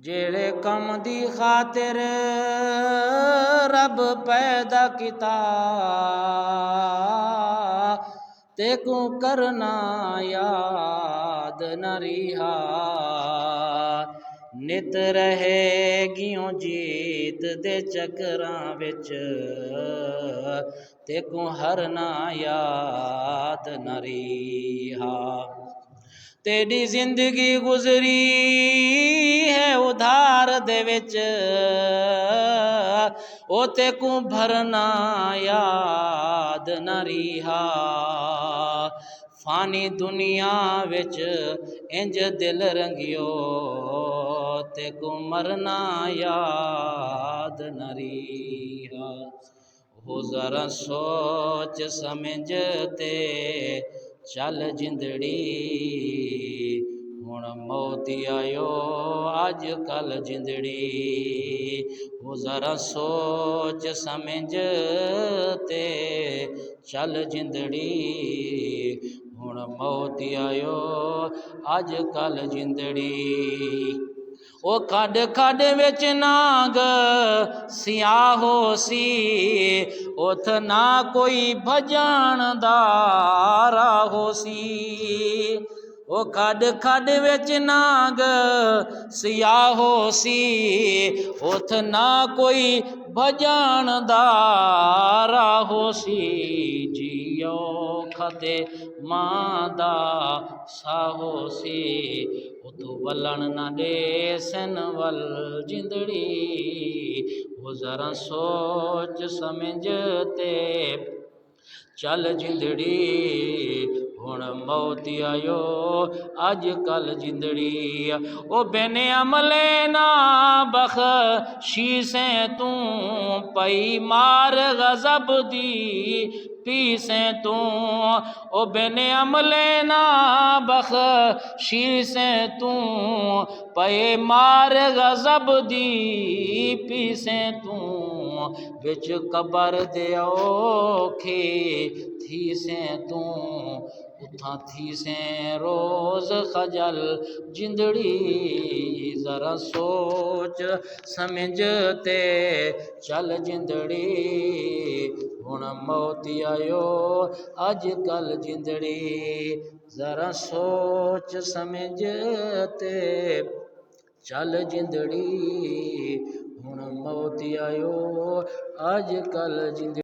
जेड़े कम दी खातिर रब पैदा किता तेकू करना याद न रिहा नित रहेगियों जीत दे चक्रां विच तेकू हरना याद न रिहा तेरी जिंदगी गुजरी है उधार दे विच ओ तेकू भरना याद न रिहा फानी दुनिया विच इंज दिल रंगियो तेकू मरना याद न रिहा हो जरा सोच समझ ते चल जिंदड़ी हुण मौत आयो अज कल जिंदड़ी हो जरा सोच समझ ते चल जिंदड़ी हुण मौत आयो अज कल जिंदड़ी ओ खड खड विच नाग सियाहो सी उथ ना कोई भजन दा राहो सी ओ खड खड विच नाग सियाहो सी उथ ना कोई भजन दा राहो सी जियो खते मां दा साहो सी उतो वलन न दे सन वल जिंदड़ी वो जरा सोच समझ ते चल जिंदड़ी हुण मौत आयो अज कल जिंदड़ी ओ बेने अमले ना बख्शी से तू पई मार गजब दी पी से तू ओ बेने अमले ना बख्शी से तू पए मार गजब दी पी से तू बिच कबर दे औखे थी से तू उथा थी से रोज खजल जिंदड़ी जरा सोच समझ ते चल जिंदड़ी हुण मौत आयो अज कल जिंदड़ी जरा सोच समझ ते चल जिंदड़ी हुण मौत आयो अज कल जिंदड़ी